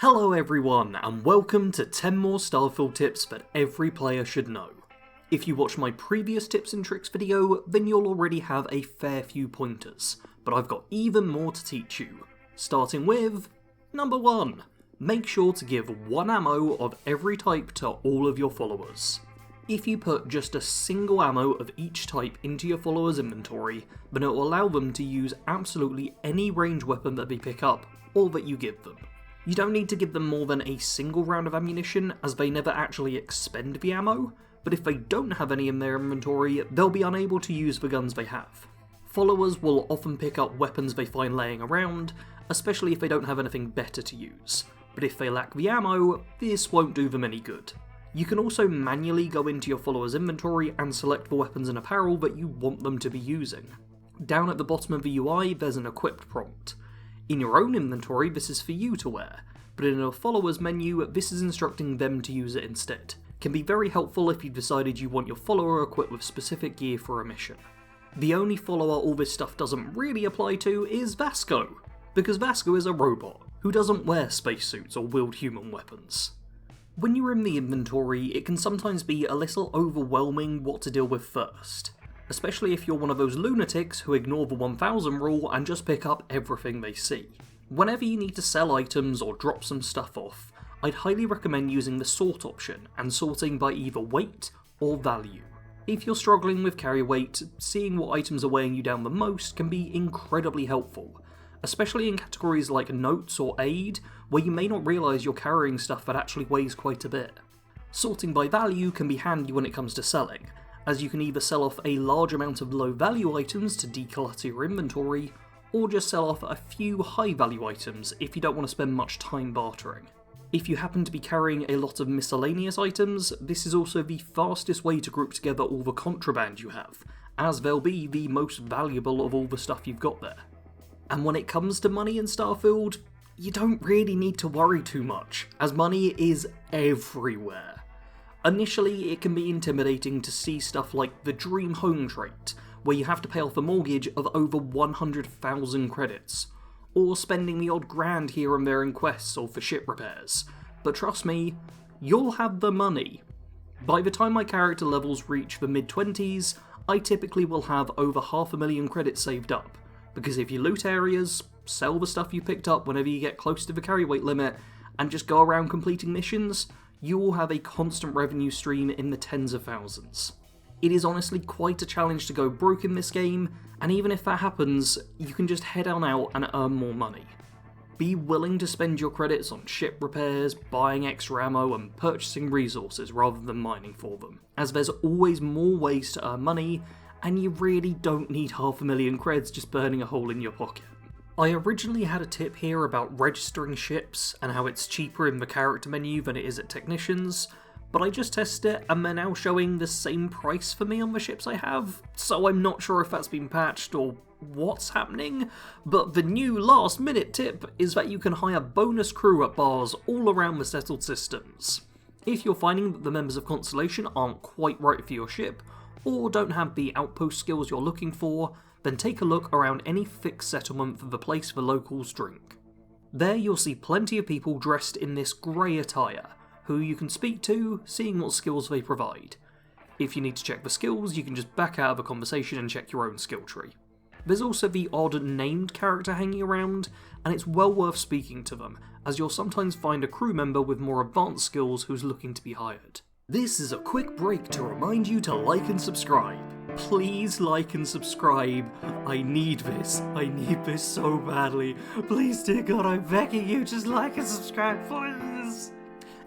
Hello everyone, and welcome to 10 more Starfield tips that every player should know. If you watched my previous tips and tricks video, then you'll already have a fair few pointers, but I've got even more to teach you. Starting with, number 1. Make sure to give 1 ammo of every type to all of your followers. If you put just a single ammo of each type into your followers' inventory, then it will allow them to use absolutely any ranged weapon that they pick up, or that you give them. You don't need to give them more than a single round of ammunition, as they never actually expend the ammo, but if they don't have any in their inventory, they'll be unable to use the guns they have. Followers will often pick up weapons they find laying around, especially if they don't have anything better to use, but if they lack the ammo, this won't do them any good. You can also manually go into your followers' inventory and select the weapons and apparel that you want them to be using. Down at the bottom of the UI, there's an equipped prompt. In your own inventory, this is for you to wear, but in a followers menu, this is instructing them to use it instead. Can be very helpful if you've decided you want your follower equipped with specific gear for a mission. The only follower all this stuff doesn't really apply to is Vasco, because Vasco is a robot who doesn't wear spacesuits or wield human weapons. When you're in the inventory, it can sometimes be a little overwhelming what to deal with first. Especially if you're one of those lunatics who ignore the 1000 rule and just pick up everything they see. Whenever you need to sell items or drop some stuff off, I'd highly recommend using the sort option and sorting by either weight or value. If you're struggling with carry weight, seeing what items are weighing you down the most can be incredibly helpful, especially in categories like notes or aid, where you may not realise you're carrying stuff that actually weighs quite a bit. Sorting by value can be handy when it comes to selling, as you can either sell off a large amount of low value items to declutter your inventory, or just sell off a few high value items if you don't want to spend much time bartering. If you happen to be carrying a lot of miscellaneous items, this is also the fastest way to group together all the contraband you have, as they'll be the most valuable of all the stuff you've got there. And when it comes to money in Starfield, you don't really need to worry too much, as money is everywhere. Initially, it can be intimidating to see stuff like the Dream Home trait, where you have to pay off a mortgage of over 100,000 credits, or spending the odd grand here and there in quests or for ship repairs. But trust me, you'll have the money. By the time my character levels reach the mid-20s, I typically will have over 500,000 credits saved up, because if you loot areas, sell the stuff you picked up whenever you get close to the carry weight limit, and just go around completing missions, you will have a constant revenue stream in the tens of thousands. It is honestly quite a challenge to go broke in this game, and even if that happens, you can just head on out and earn more money. Be willing to spend your credits on ship repairs, buying extra ammo, and purchasing resources rather than mining for them, as there's always more ways to earn money, and you really don't need 500,000 creds just burning a hole in your pocket. I originally had a tip here about registering ships and how it's cheaper in the character menu than it is at technicians, but I just tested it and they're now showing the same price for me on the ships I have, so I'm not sure if that's been patched or what's happening, but the new last minute tip is that you can hire bonus crew at bars all around the settled systems. If you're finding that the members of Constellation aren't quite right for your ship, or don't have the outpost skills you're looking for, then take a look around any fixed settlement for the place the locals drink. There you'll see plenty of people dressed in this grey attire, who you can speak to, seeing what skills they provide. If you need to check the skills, you can just back out of a conversation and check your own skill tree. There's also the odd named character hanging around, and it's well worth speaking to them, as you'll sometimes find a crew member with more advanced skills who's looking to be hired. This is a quick break to remind you to like and subscribe. Please like and subscribe. I need this. I need this so badly. Please, dear God, I'm begging you, just like and subscribe, please.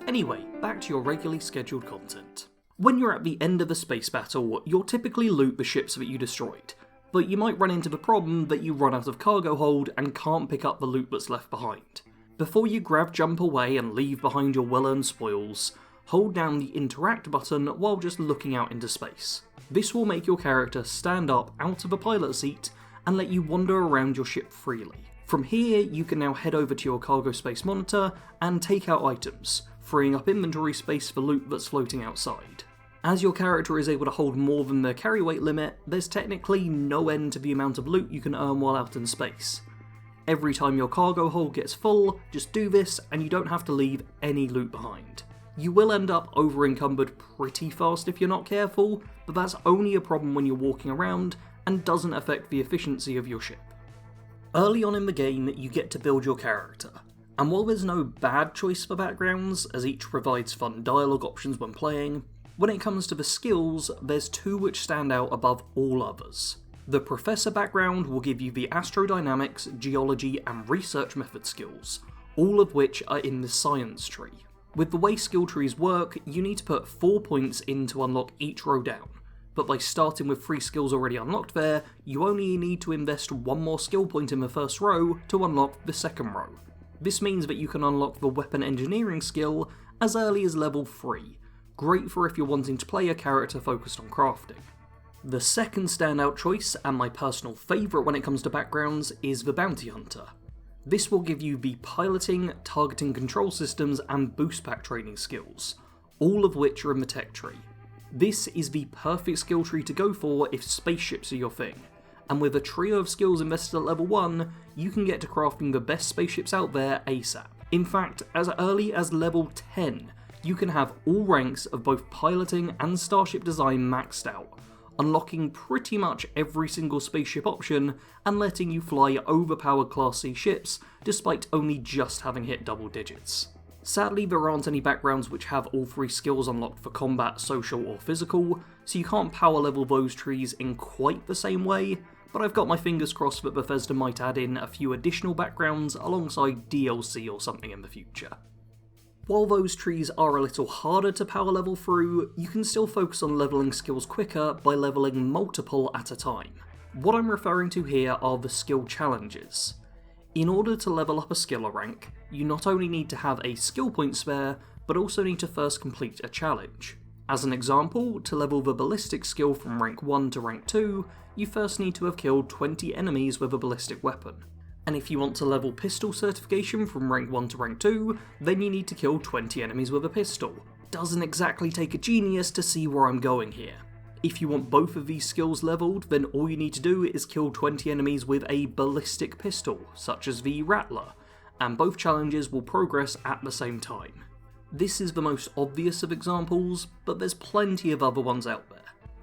Anyway, back to your regularly scheduled content. When you're at the end of a space battle, you'll typically loot the ships that you destroyed, but you might run into the problem that you run out of cargo hold and can't pick up the loot that's left behind. Before you grab jump away and leave behind your well-earned spoils, hold down the interact button while just looking out into space. This will make your character stand up out of a pilot seat and let you wander around your ship freely. From here, you can now head over to your cargo space monitor and take out items, freeing up inventory space for loot that's floating outside. As your character is able to hold more than their carry weight limit, there's technically no end to the amount of loot you can earn while out in space. Every time your cargo hold gets full, just do this and you don't have to leave any loot behind. You will end up over-encumbered pretty fast if you're not careful, but that's only a problem when you're walking around and doesn't affect the efficiency of your ship. Early on in the game, you get to build your character, and while there's no bad choice for backgrounds, as each provides fun dialogue options when playing, when it comes to the skills, there's two which stand out above all others. The Professor background will give you the astrodynamics, geology, and research method skills, all of which are in the science tree. With the way skill trees work, you need to put 4 points in to unlock each row down, but by starting with 3 skills already unlocked there, you only need to invest 1 more skill point in the first row to unlock the second row. This means that you can unlock the weapon engineering skill as early as level 3, great for if you're wanting to play a character focused on crafting. The second standout choice, and my personal favourite when it comes to backgrounds, is the Bounty Hunter. This will give you the piloting, targeting control systems, and boost pack training skills, all of which are in the tech tree. This is the perfect skill tree to go for if spaceships are your thing, and with a trio of skills invested at level 1, you can get to crafting the best spaceships out there ASAP. In fact, as early as level 10, you can have all ranks of both piloting and starship design maxed out, unlocking pretty much every single spaceship option and letting you fly overpowered Class C ships despite only just having hit double digits. Sadly, there aren't any backgrounds which have all 3 skills unlocked for combat, social or physical, so you can't power level those trees in quite the same way, but I've got my fingers crossed that Bethesda might add in a few additional backgrounds alongside DLC or something in the future. While those trees are a little harder to power level through, you can still focus on leveling skills quicker by leveling multiple at a time. What I'm referring to here are the skill challenges. In order to level up a skill or rank, you not only need to have a skill point spare, but also need to first complete a challenge. As an example, to level the ballistic skill from rank 1 to rank 2, you first need to have killed 20 enemies with a ballistic weapon. And if you want to level pistol certification from rank 1 to rank 2, then you need to kill 20 enemies with a pistol. Doesn't exactly take a genius to see where I'm going here. If you want both of these skills leveled, then all you need to do is kill 20 enemies with a ballistic pistol, such as the Rattler, and both challenges will progress at the same time. This is the most obvious of examples, but there's plenty of other ones out there.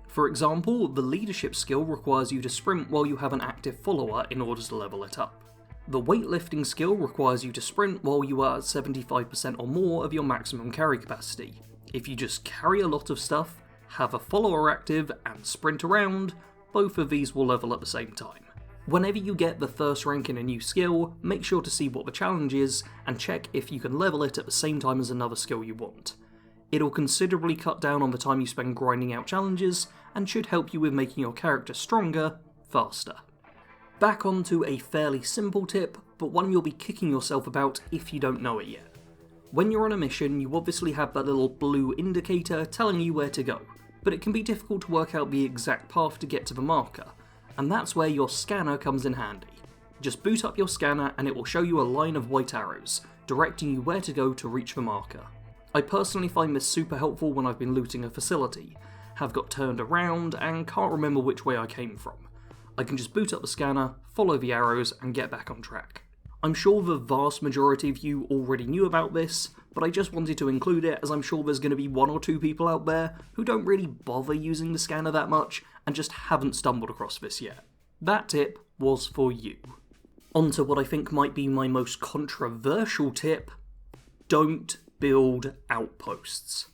For example, the leadership skill requires you to sprint while you have an active follower in order to level it up. The weightlifting skill requires you to sprint while you are at 75% or more of your maximum carry capacity. If you just carry a lot of stuff, have a follower active, and sprint around, both of these will level at the same time. Whenever you get the first rank in a new skill, make sure to see what the challenge is, and check if you can level it at the same time as another skill you want. It'll considerably cut down on the time you spend grinding out challenges, and should help you with making your character stronger, faster. Back onto a fairly simple tip, but one you'll be kicking yourself about if you don't know it yet. When you're on a mission, you obviously have that little blue indicator telling you where to go, but it can be difficult to work out the exact path to get to the marker, and that's where your scanner comes in handy. Just boot up your scanner and it will show you a line of white arrows, directing you where to go to reach the marker. I personally find this super helpful when I've been looting a facility, have got turned around, and can't remember which way I came from. I can just boot up the scanner, follow the arrows, and get back on track. I'm sure the vast majority of you already knew about this, but I just wanted to include it as I'm sure there's going to be 1 or 2 people out there who don't really bother using the scanner that much and just haven't stumbled across this yet. That tip was for you. On to what I think might be my most controversial tip: don't build outposts.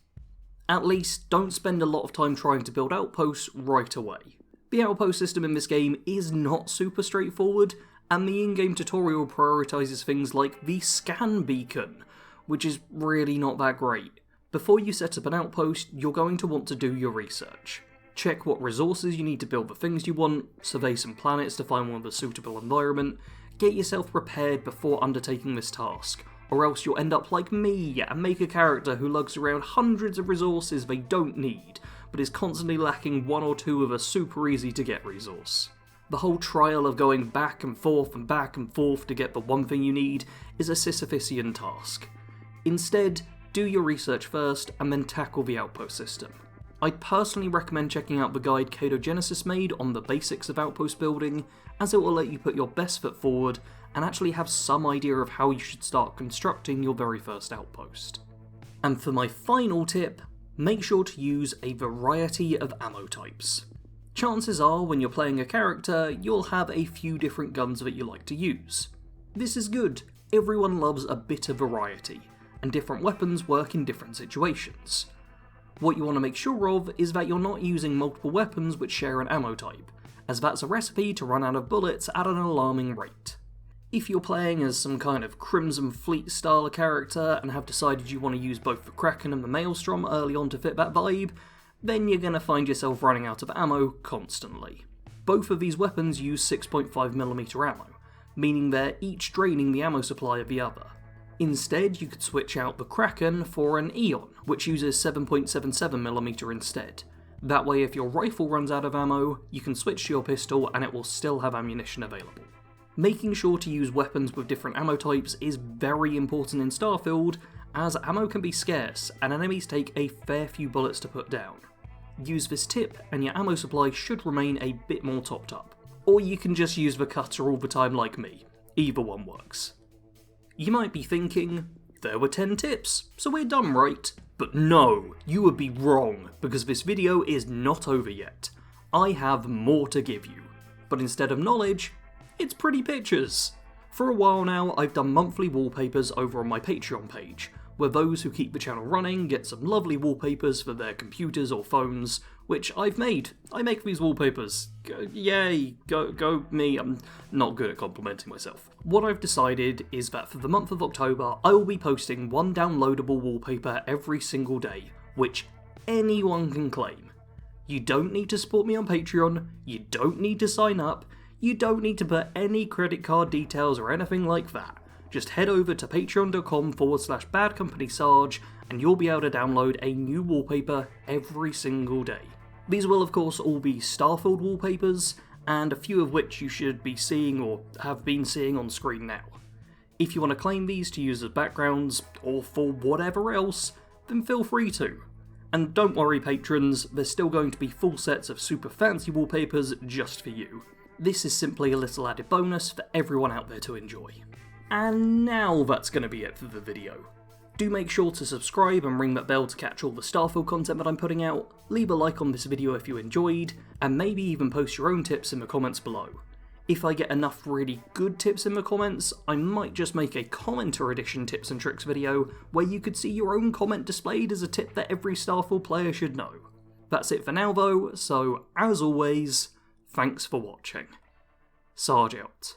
At least, don't spend a lot of time trying to build outposts right away. The outpost system in this game is not super straightforward, and the in-game tutorial prioritises things like the scan beacon, which is really not that great. Before you set up an outpost, you're going to want to do your research. Check what resources you need to build the things you want, survey some planets to find one with a suitable environment, get yourself prepared before undertaking this task, or else you'll end up like me and make a character who lugs around hundreds of resources they don't need, but is constantly lacking 1 or 2 of a super easy to get resource. The whole trial of going back and forth to get the one thing you need is a Sisyphusian task. Instead, do your research first and then tackle the outpost system. I'd personally recommend checking out the guide Cato Genesis made on the basics of outpost building, as it will let you put your best foot forward and actually have some idea of how you should start constructing your very first outpost. And for my final tip, make sure to use a variety of ammo types. Chances are, when you're playing a character, you'll have a few different guns that you like to use. This is good. Everyone loves a bit of variety, and different weapons work in different situations. What you want to make sure of is that you're not using multiple weapons which share an ammo type, as that's a recipe to run out of bullets at an alarming rate. If you're playing as some kind of Crimson Fleet style character and have decided you want to use both the Kraken and the Maelstrom early on to fit that vibe, then you're going to find yourself running out of ammo constantly. Both of these weapons use 6.5mm ammo, meaning they're each draining the ammo supply of the other. Instead, you could switch out the Kraken for an Eon, which uses 7.77mm instead. That way, if your rifle runs out of ammo, you can switch to your pistol and it will still have ammunition available. Making sure to use weapons with different ammo types is very important in Starfield, as ammo can be scarce and enemies take a fair few bullets to put down. Use this tip and your ammo supply should remain a bit more topped up. Or you can just use the cutter all the time like me. Either one works. You might be thinking, there were 10 tips, so we're done, right? But no, you would be wrong, because this video is not over yet. I have more to give you. But instead of knowledge, it's pretty pictures. For a while now, I've done monthly wallpapers over on my Patreon page, where those who keep the channel running get some lovely wallpapers for their computers or phones, which I've made. I make these wallpapers. Yay, go me, I'm not good at complimenting myself. What I've decided is that for the month of October, I will be posting one downloadable wallpaper every single day, which anyone can claim. You don't need to support me on Patreon, you don't need to sign up, you don't need to put any credit card details or anything like that. Just head over to patreon.com/BADCompanySarge and you'll be able to download a new wallpaper every single day. These will of course all be Starfield wallpapers, and a few of which you should be seeing or have been seeing on screen now. If you want to claim these to use as backgrounds, or for whatever else, then feel free to. And don't worry patrons, there's still going to be full sets of super fancy wallpapers just for you. This is simply a little added bonus for everyone out there to enjoy. And now that's going to be it for the video. Do make sure to subscribe and ring that bell to catch all the Starfield content that I'm putting out, leave a like on this video if you enjoyed, and maybe even post your own tips in the comments below. If I get enough really good tips in the comments, I might just make a commenter edition tips and tricks video where you could see your own comment displayed as a tip that every Starfield player should know. That's it for now though, so as always, thanks for watching. Sarge out.